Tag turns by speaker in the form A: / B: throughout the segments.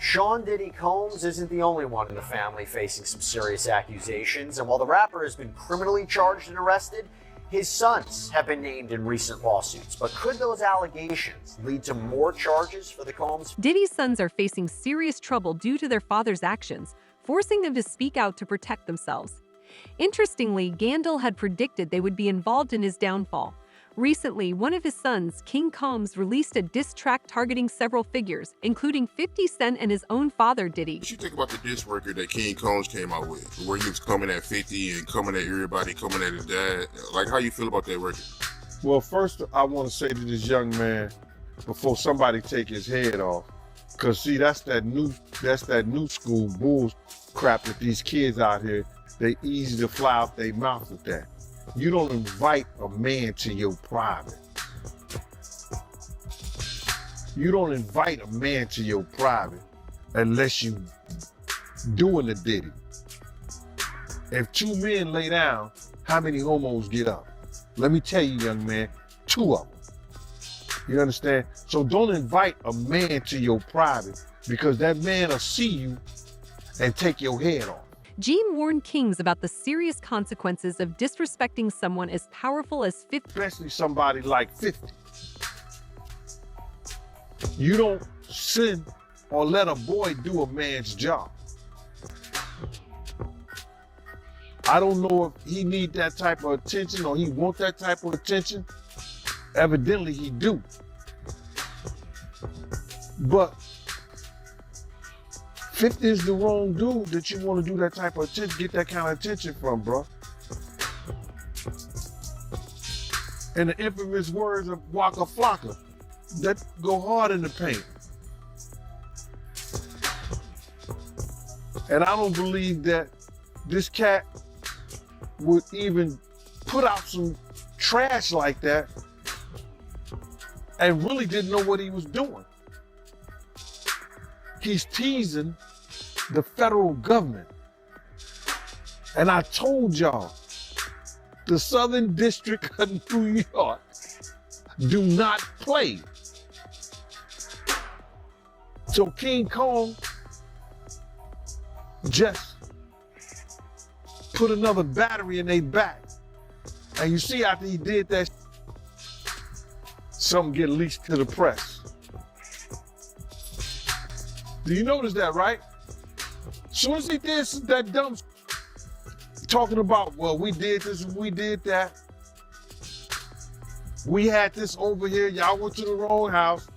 A: Sean Diddy Combs isn't the only one in the family facing some serious accusations, and while the rapper has been criminally charged and arrested, his sons have been named in recent lawsuits. But could those allegations lead to more charges for the Combs?
B: Diddy's sons are facing serious trouble due to their father's actions, forcing them to speak out to protect themselves. Interestingly, Gandil had predicted they would be involved in his downfall. Recently, one of his sons, King Combs, released a diss track targeting several figures, including 50 Cent and his own father, Diddy.
C: What you think about the diss record that King Combs came out with, where he was coming at 50 and coming at everybody, coming at his dad? Like, how you feel about that record?
D: Well, first, I want to say to this young man, before somebody take his head off, because see, that's that new school bull crap that these kids out here, they easy to fly out their mouth with that. You don't invite a man to your private. You don't invite a man to your private unless you doing the Diddy. If two men lay down, how many homos get up? Let me tell you, young man, 2 of them. You understand? So don't invite a man to your private, because that man will see you and take your head off.
B: Gene warned Kings about the serious consequences of disrespecting someone as powerful as 50.
D: Especially somebody like 50. You don't send or let a boy do a man's job. I don't know if he need that type of attention or he want that type of attention. Evidently he do. But 50 is the wrong dude that you want to do that type of attention, get that kind of attention from, bro. And the infamous words of Waka Flocka, that go hard in the paint. And I don't believe that this cat would even put out some trash like that and really didn't know what he was doing. He's teasing the federal government. And I told y'all, the Southern District of New York do not play. So King Kong just put another battery in their back. And you see after he did that, something get leaked to the press. Do you notice that, right? Soon as he did that dumb talking about, well, we did this and we did that. We had this over here, y'all went to the wrong house.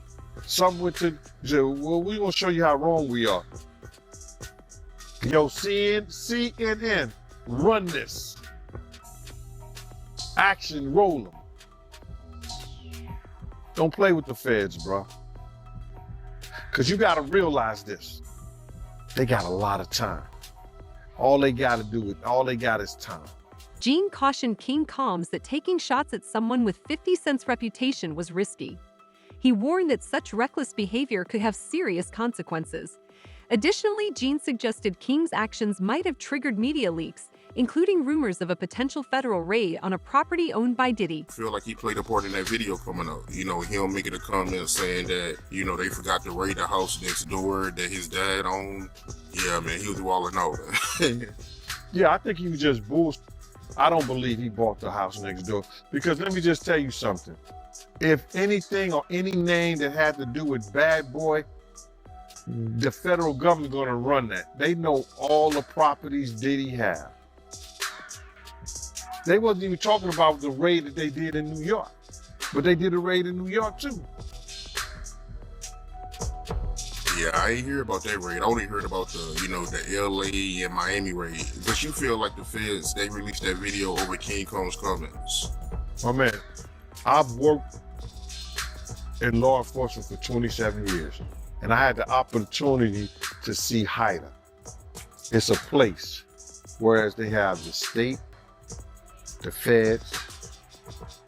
D: Some went to, well, we gonna show you how wrong we are. Yo, CNN, run this. Action, roll them. Don't play with the feds, bro. Because you got to realize this. They got a lot of time. All they got is time.
B: Gene cautioned King Combs that taking shots at someone with 50 Cent's reputation was risky. He warned that such reckless behavior could have serious consequences. Additionally, Gene suggested King's actions might have triggered media leaks, including rumors of a potential federal raid on a property owned by Diddy.
C: I feel like he played a part in that video coming up. You know, him making a comment saying that, you know, they forgot to raid the house next door that his dad owned. Yeah, man, he was walling out.
D: Yeah, I think he was just bullshit. I don't believe he bought the house next door. Because let me just tell you something. If anything or any name that had to do with Bad Boy, the federal government gonna run that. They know all the properties Diddy have. They wasn't even talking about the raid that they did in New York, but they did a raid in New York too.
C: Yeah, I ain't hear about that raid. I only heard about the, you know, the LA and Miami raid. But you feel like the feds, they released that video over King Kong's comments.
D: My man, I've worked in law enforcement for 27 years, and I had the opportunity to see HIDA. It's a place, whereas they have the state, the feds,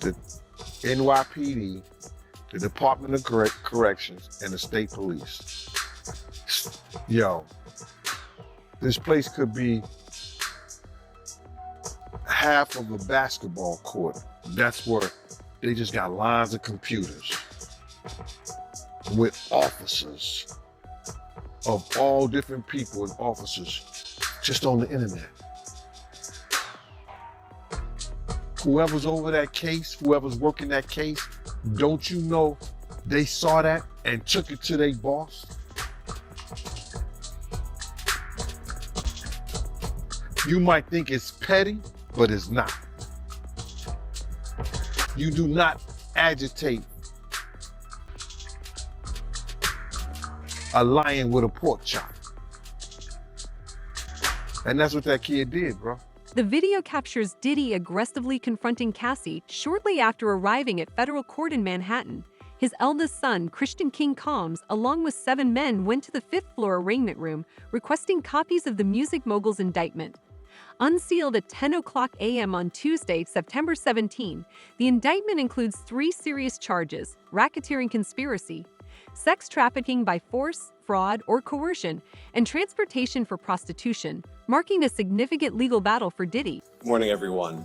D: the NYPD, the Department of Corrections, and the state police. Yo, this place could be half of a basketball court. That's where they just got lines of computers with officers of all different people and officers just on the internet. Whoever's over that case, whoever's working that case, don't you know they saw that and took it to their boss? You might think it's petty, but it's not. You do not agitate a lion with a pork chop. And that's what that kid did, bro.
B: The video captures Diddy aggressively confronting Cassie shortly after arriving at federal court in Manhattan. His eldest son, Christian King Combs, along with 7 men, went to the 5th floor arraignment room requesting copies of the music mogul's indictment. Unsealed at 10:00 a.m. on Tuesday, September 17, the indictment includes 3 serious charges: racketeering conspiracy, sex trafficking by force, fraud, or coercion, and transportation for prostitution, marking a significant legal battle for Diddy.
E: Good morning, everyone.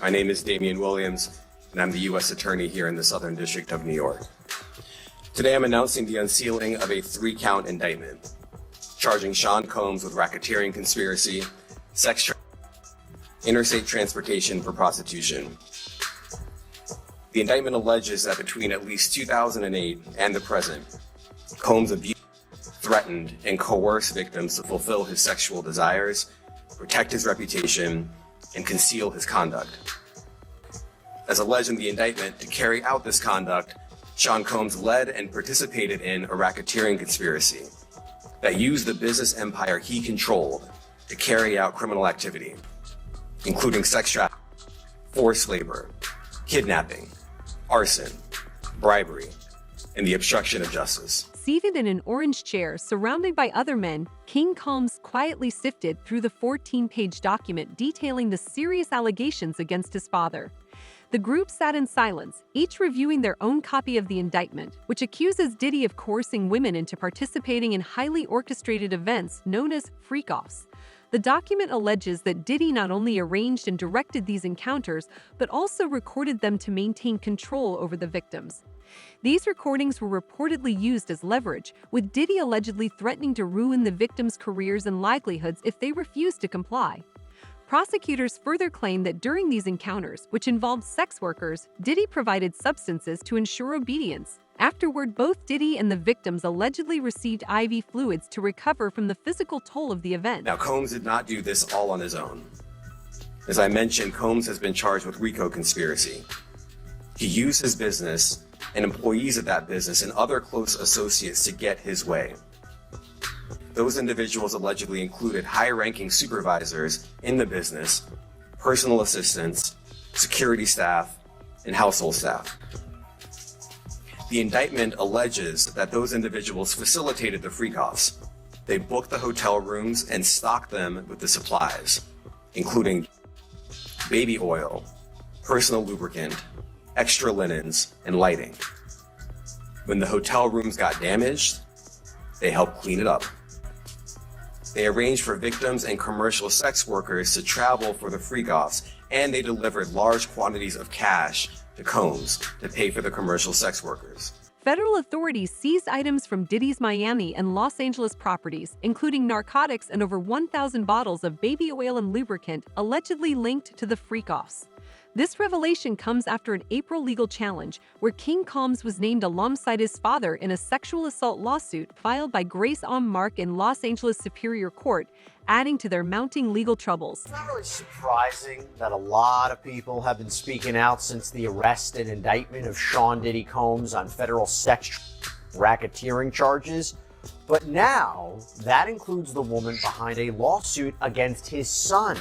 E: My name is Damian Williams, and I'm the U.S. Attorney here in the Southern District of New York. Today, I'm announcing the unsealing of a 3-count indictment, charging Sean Combs with racketeering conspiracy, interstate transportation for prostitution. The indictment alleges that between at least 2008 and the present, Combs abused, threatened, and coerced victims to fulfill his sexual desires, protect his reputation, and conceal his conduct. As alleged in the indictment, to carry out this conduct, Sean Combs led and participated in a racketeering conspiracy that used the business empire he controlled to carry out criminal activity, including sex trafficking, forced labor, kidnapping, arson, bribery, and the obstruction of justice.
B: Seated in an orange chair surrounded by other men, King Combs quietly sifted through the 14-page document detailing the serious allegations against his father. The group sat in silence, each reviewing their own copy of the indictment, which accuses Diddy of coercing women into participating in highly orchestrated events known as freak-offs. The document alleges that Diddy not only arranged and directed these encounters, but also recorded them to maintain control over the victims. These recordings were reportedly used as leverage, with Diddy allegedly threatening to ruin the victims' careers and livelihoods if they refused to comply. Prosecutors further claim that during these encounters, which involved sex workers, Diddy provided substances to ensure obedience. Afterward, both Diddy and the victims allegedly received IV fluids to recover from the physical toll of the event.
E: Now, Combs did not do this all on his own. As I mentioned, Combs has been charged with RICO conspiracy. He used his business and employees of that business and other close associates to get his way. Those individuals allegedly included high-ranking supervisors in the business, personal assistants, security staff, and household staff. The indictment alleges that those individuals facilitated the freak-offs. They booked the hotel rooms and stocked them with the supplies, including baby oil, personal lubricant, extra linens, and lighting. When the hotel rooms got damaged, they helped clean it up. They arranged for victims and commercial sex workers to travel for the freak-offs, and they delivered large quantities of cash to Combs to pay for the commercial sex workers.
B: Federal authorities seized items from Diddy's Miami and Los Angeles properties, including narcotics and over 1,000 bottles of baby oil and lubricant allegedly linked to the freak-offs. This revelation comes after an April legal challenge where King Combs was named alongside his father in a sexual assault lawsuit filed by Grace Mark in Los Angeles Superior Court, adding to their mounting legal troubles.
A: It's not really surprising that a lot of people have been speaking out since the arrest and indictment of Sean Diddy Combs on federal sex racketeering charges. But now, that includes the woman behind a lawsuit against his son,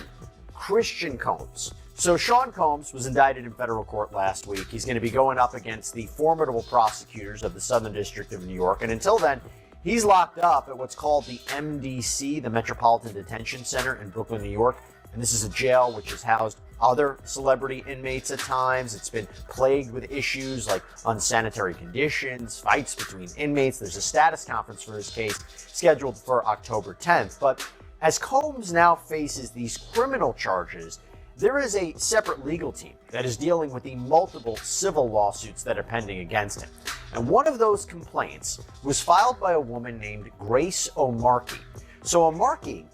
A: Christian Combs. So Sean Combs was indicted in federal court last week. He's going to be going up against the formidable prosecutors of the Southern District of New York. And until then, he's locked up at what's called the MDC, the Metropolitan Detention Center in Brooklyn, New York. And this is a jail which has housed other celebrity inmates at times. It's been plagued with issues like unsanitary conditions, fights between inmates. There's a status conference for his case scheduled for October 10th. But as Combs now faces these criminal charges, there is a separate legal team that is dealing with the multiple civil lawsuits that are pending against him. And one of those complaints was filed by a woman named Grace O'Markey. So O'Markey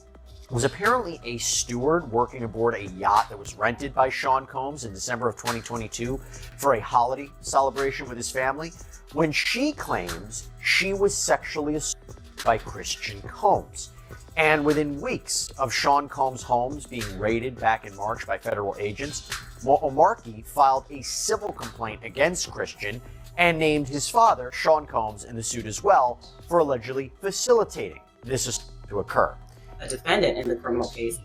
A: was apparently a steward working aboard a yacht that was rented by Sean Combs in December of 2022 for a holiday celebration with his family, when she claims she was sexually assaulted by Christian Combs. And within weeks of Sean Combs' homes being raided back in March by federal agents, O'Markey filed a civil complaint against Christian and named his father, Sean Combs, in the suit as well for allegedly facilitating this to occur.
F: A defendant in the criminal case,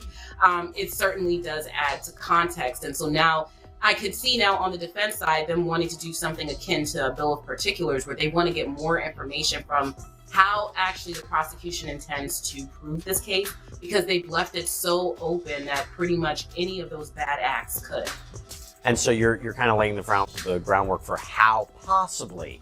F: it certainly does add to context. And so now I could see now on the defense side them wanting to do something akin to a bill of particulars, where they want to get more information from how actually the prosecution intends to prove this case, because they've left it so open that pretty much any of those bad acts could.
A: And so you're kind of laying the groundwork for how possibly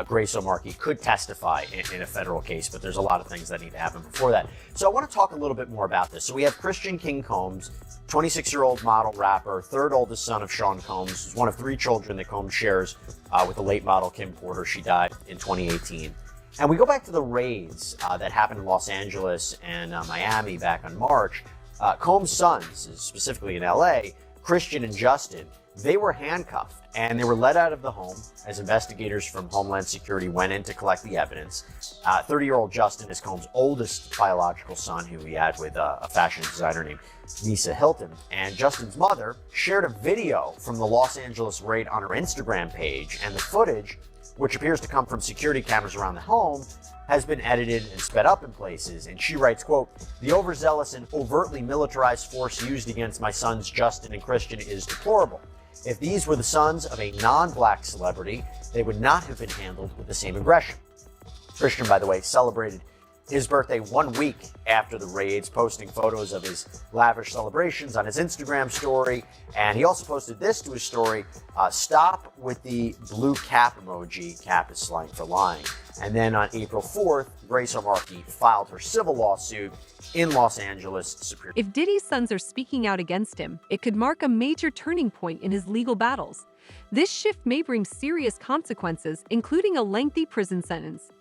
A: Grace O'Markey could testify in a federal case, but there's a lot of things that need to happen before that. So I want to talk a little bit more about this. So we have Christian King Combs, 26-year-old model rapper, third oldest son of Sean Combs, who's one of three children that Combs shares with the late model Kim Porter. She died in 2018. And we go back to the raids that happened in Los Angeles and Miami back in March. Combs' sons, specifically in LA, Christian and Justin, they were handcuffed and they were led out of the home as investigators from Homeland Security went in to collect the evidence. 30-year-old Justin is Combs' oldest biological son, who he had with a fashion designer named Nisa Hilton. And Justin's mother shared a video from the Los Angeles raid on her Instagram page, and the footage, which appears to come from security cameras around the home, has been edited and sped up in places. And she writes, quote, "The overzealous and overtly militarized force used against my sons Justin and Christian is deplorable. If these were the sons of a non-black celebrity, they would not have been handled with the same aggression." Christian, by the way, celebrated his birthday 1 week after the raids, posting photos of his lavish celebrations on his Instagram story. And he also posted this to his story: "Stop with the blue cap emoji." Cap is slang for lying. And then on April 4th, Grace O'Markey filed her civil lawsuit in Los Angeles Superior.
B: If Diddy's sons are speaking out against him, it could mark a major turning point in his legal battles. This shift may bring serious consequences, including a lengthy prison sentence.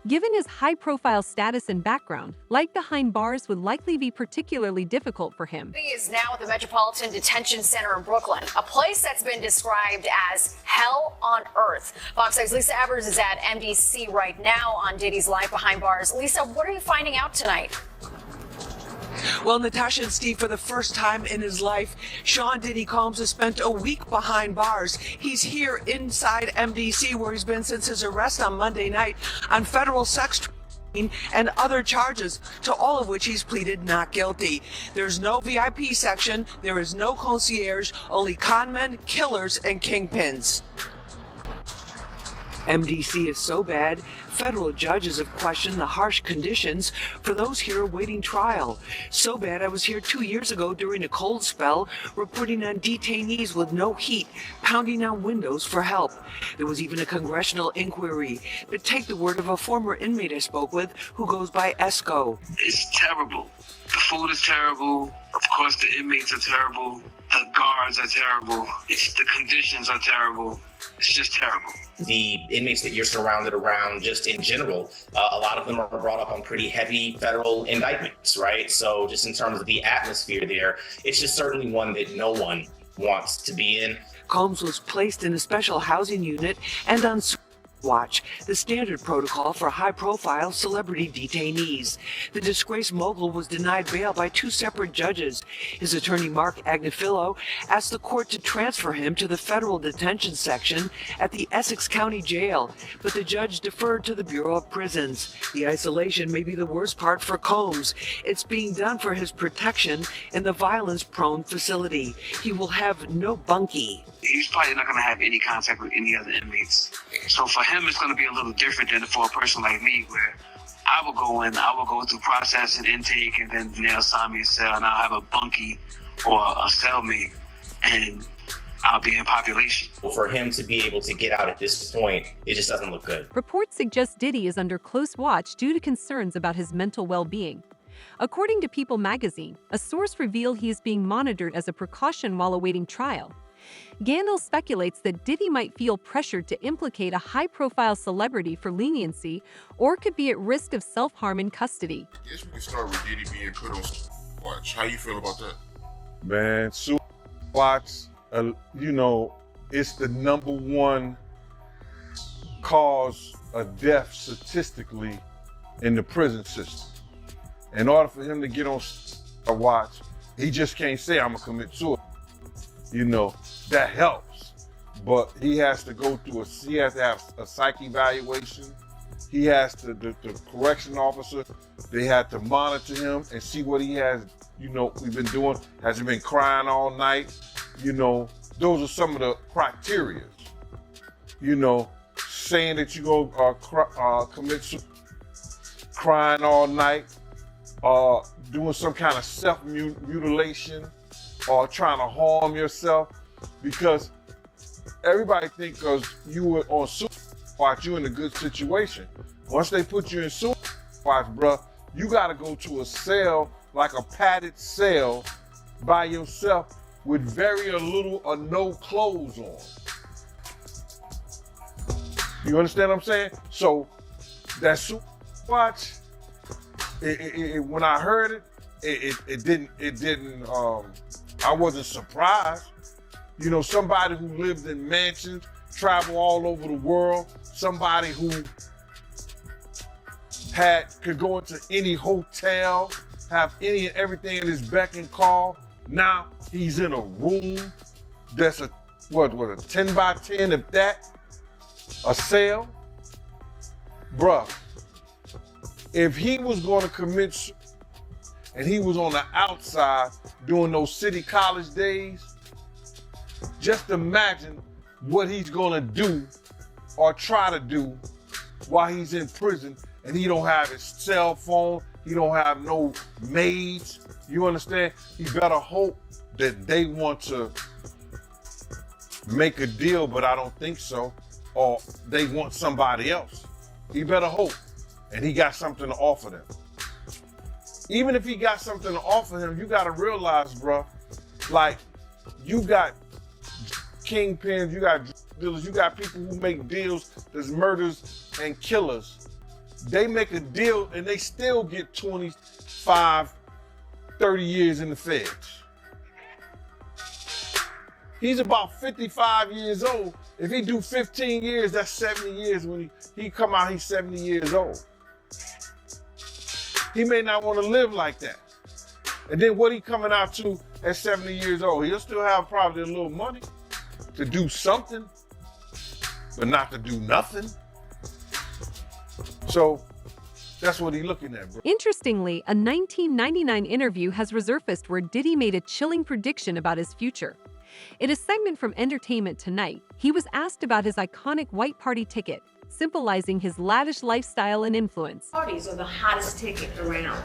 B: Given his high-profile status and background, life behind bars would likely be particularly difficult for him.
G: He is now at the Metropolitan Detention Center in Brooklyn, a place that's been described as hell on earth. Fox 6's Lisa Evers is at MDC right now on Diddy's life behind bars. Lisa, what are you finding out tonight?
H: Well, Natasha and Steve, for the first time in his life, Sean Diddy Combs has spent a week behind bars. He's here inside MDC, where he's been since his arrest on Monday night on federal sex trafficking and other charges, to all of which he's pleaded not guilty. There's no VIP section, there is no concierge, only conmen, killers, and kingpins. MDC is so bad, federal judges have questioned the harsh conditions for those here awaiting trial. So bad I was here 2 years ago during a cold spell, reporting on detainees with no heat, pounding on windows for help. There was even a congressional inquiry. But take the word of a former inmate I spoke with who goes by Esco.
I: It's terrible. The food is terrible. Of course, the inmates are terrible. The guards are terrible. The conditions are terrible. It's just terrible.
J: The inmates that you're surrounded around, just in general, a lot of them are brought up on pretty heavy federal indictments, right? So just in terms of the atmosphere there, it's just certainly one that no one wants to be in.
H: Combs was placed in a special housing unit and on watch, the standard protocol for high-profile celebrity detainees. The disgraced mogul was denied bail by 2 separate judges. His attorney, Mark Agnifilo, asked the court to transfer him to the federal detention section at the Essex County Jail, but the judge deferred to the Bureau of Prisons. The isolation may be the worst part for Combs. It's being done for his protection in the violence-prone facility. He will have no bunkie.
I: He's probably not going to have any contact with any other inmates. So for him, it's going to be a little different than for a person like me, where I will go in, I will go through process and intake, and then they'll assign me a cell, and I'll have a bunkie or a cellmate, and I'll be in population.
J: For him to be able to get out at this point, it just doesn't look good.
B: Reports suggest Diddy is under close watch due to concerns about his mental well-being. According to People magazine, a source revealed he is being monitored as a precaution while awaiting trial. Gandil speculates that Diddy might feel pressured to implicate a high-profile celebrity for leniency or could be at risk of self-harm in custody.
C: I guess we can start with Diddy being put on watch. How you feel about that?
D: Man, watch, you know, it's the #1 cause of death statistically in the prison system. In order for him to get on a watch, he just can't say, I'm gonna commit suicide. You know, that helps. But he has to go through he has to have a psych evaluation. He has to, the correction officer, they had to monitor him and see what he has, you know, we've been doing. Has he been crying all night? You know, those are some of the criteria. You know, saying that you go commit suicide, crying all night, doing some kind of self-mutilation, or trying to harm yourself, because everybody think because you were on suicide watch, you're in a good situation. Once they put you in suicide watch, bruh, you gotta go to a cell, like a padded cell, by yourself with very little or no clothes on. You understand what I'm saying? So that suicide watch, when I heard it didn't. I wasn't surprised. You know, somebody who lived in mansions, travel all over the world, somebody who could go into any hotel, have any and everything in his beck and call. Now he's in a room that's a 10 by 10, if that, a cell. Bruh, if he was going to commit and he was on the outside doing those city college days, just imagine what he's gonna do or try to do while he's in prison and he don't have his cell phone, he don't have no maids, you understand? He better hope that they want to make a deal, but I don't think so, or they want somebody else. He better hope, and he got something to offer them. Even if he got something to offer him, you gotta realize, bro, like, you got kingpins, you got dealers, you got people who make deals, there's murders and killers. They make a deal and they still get 25, 30 years in the feds. He's about 55 years old. If he do 15 years, that's 70 years. When he come out, he's 70 years old. He may not want to live like that. And then what he coming out to at 70 years old? He'll still have probably a little money to do something, but not to do nothing. So that's what he's looking at, bro.
B: Interestingly, a 1999 interview has resurfaced where Diddy made a chilling prediction about his future. In a segment from Entertainment Tonight, he was asked about his iconic white party ticket, symbolizing his lavish lifestyle and influence.
K: Parties are the hottest ticket around.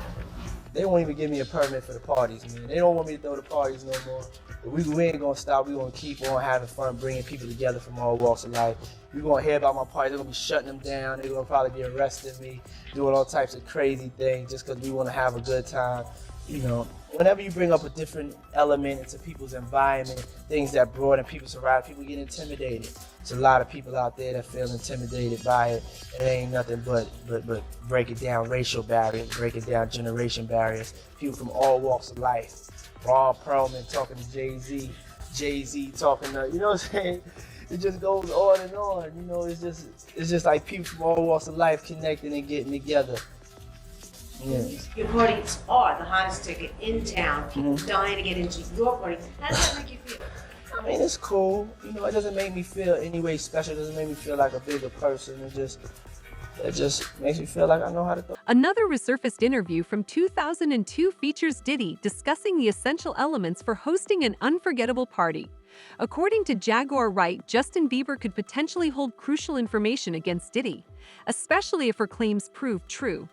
L: They won't even give me a permit for the parties, man. They don't want me to throw the parties no more. But we ain't gonna stop. We gonna keep on having fun, bringing people together from all walks of life. You gonna hear about my parties, they're gonna be shutting them down. They're gonna probably be arresting me, doing all types of crazy things just because we wanna have a good time. You know, whenever you bring up a different element into people's environment, things that broaden people's horizon, people get intimidated. There's a lot of people out there that feel intimidated by it. It ain't nothing but break it down racial barriers, break it down generation barriers. People from all walks of life. Ron Perlman talking to Jay-Z, Jay-Z talking to, you know what I'm saying? It just goes on and on. You know, it's just like people from all walks of life connecting and getting together. Yeah.
K: Your parties are the hottest ticket in town. People dying to get into your party. How does that make you feel?
L: I mean, it's cool. You know, it doesn't make me feel any way special. It doesn't make me feel like a bigger person. It just makes me feel like I know how to go.
B: Another resurfaced interview from 2002 features Diddy discussing the essential elements for hosting an unforgettable party. According to Jaguar Wright, Justin Bieber could potentially hold crucial information against Diddy, especially if her claims prove true.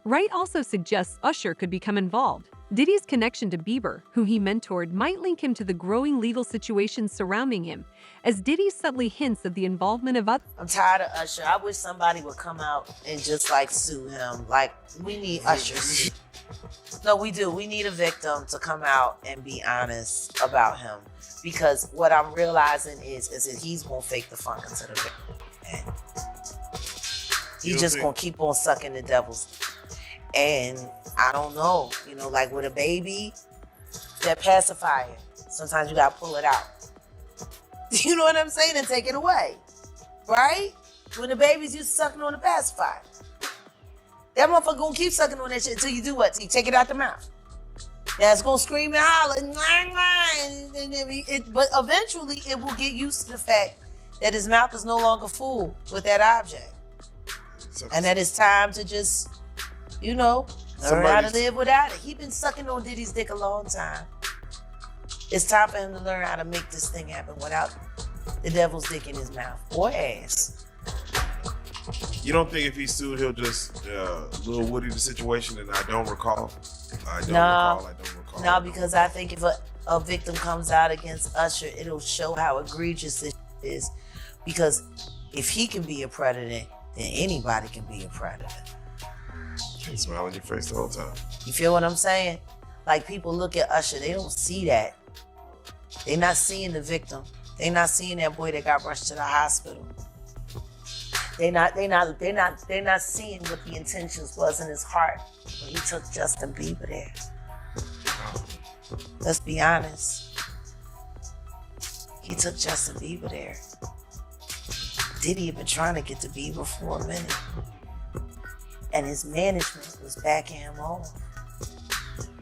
B: Wright also suggests Usher could become involved. Diddy's connection to Bieber, who he mentored, might link him to the growing legal situations surrounding him, as Diddy subtly hints of the involvement of others.
M: I'm tired of Usher. I wish somebody would come out and just like sue him. Like, we need Usher. No, we do. We need a victim to come out and be honest about him. Because what I'm realizing is that he's gonna fake the funk into the victim. And he's just gonna keep on sucking the devil's. And I don't know, like with a baby, that pacifier, sometimes you gotta pull it out. You know what I'm saying? And take it away. Right? When the baby's used to sucking on the pacifier. That motherfucker gonna keep sucking on that shit until you do what? Till you take it out the mouth. Now it's gonna scream and holler, but eventually it will get used to the fact that his mouth is no longer full with that object. And that it's time to just, learn how to live without it. He been sucking on Diddy's dick a long time. It's time for him to learn how to make this thing happen without the devil's dick in his mouth or ass.
N: You don't think if he sued, he'll just Lil Woody the situation? And I don't recall. I don't recall.
M: No, because I think if a victim comes out against Usher, it'll show how egregious this is. Because if he can be a predator, then anybody can be a predator.
N: Can't smile on your face the whole time.
M: You feel what I'm saying? Like, people look at Usher, they don't see that. They're not seeing the victim. They're not seeing that boy that got rushed to the hospital. They're not seeing what the intentions was in his heart when he took Justin Bieber there. Let's be honest. He took Justin Bieber there. Diddy had been trying to get to Bieber for a minute. And his management was backing him off.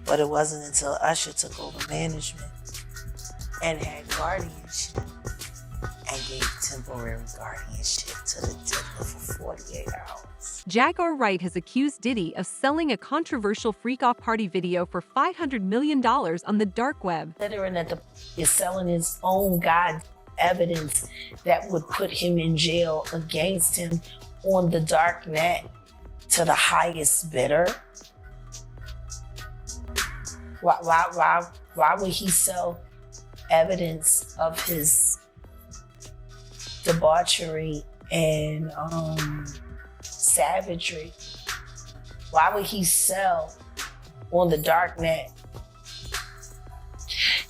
M: But it wasn't until Usher took over management and had guardianship and gave temporary guardianship to the diddler for 48 hours.
B: Jaguar Wright has accused Diddy of selling a controversial freak-off party video for $500 million on the dark web.
M: Considering that is selling his own God evidence that would put him in jail against him on the dark net to the highest bidder. Why would he sell evidence of his debauchery and savagery? Why would he sell on the dark net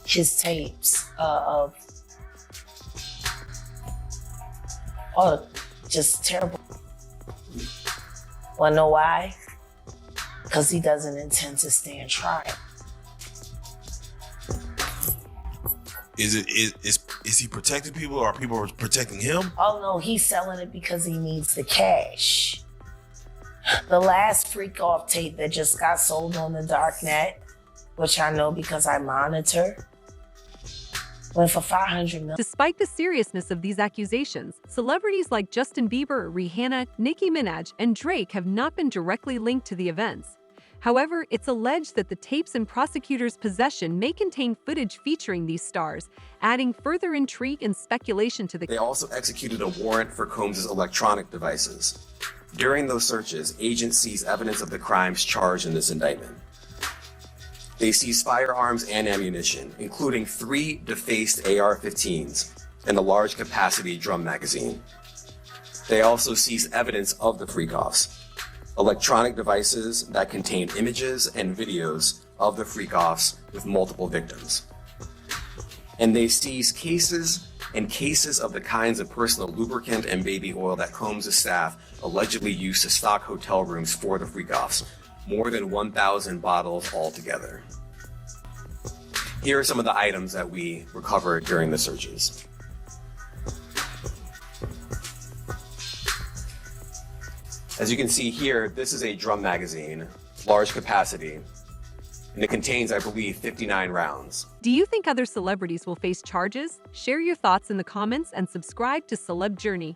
M: his tapes of just terrible? Wanna know why? Because he doesn't intend to stand trial.
N: Is he protecting people, or are people protecting him?
M: Oh no, he's selling it because he needs the cash. The last freak off tape that just got sold on the dark net, which I know because I monitor, went for $500 million.
B: Despite the seriousness of these accusations, celebrities like Justin Bieber, Rihanna, Nicki Minaj, and Drake have not been directly linked to the events. However, it's alleged that the tapes in prosecutors' possession may contain footage featuring these stars, adding further intrigue and speculation to the case.
E: They also executed a warrant for Combs' electronic devices. During those searches, agents seized evidence of the crimes charged in this indictment. They seized firearms and ammunition, including 3 defaced AR-15s and a large capacity drum magazine. They also seized evidence of the freak-offs, electronic devices that contained images and videos of the freak-offs with multiple victims. And they seized cases and cases of the kinds of personal lubricant and baby oil that Combs' staff allegedly used to stock hotel rooms for the freak-offs, more than 1,000 bottles altogether. Here are some of the items that we recovered during the searches. As you can see here, this is a drum magazine, large capacity, and it contains, I believe, 59 rounds.
B: Do you think other celebrities will face charges? Share your thoughts in the comments and subscribe to Celeb Journey.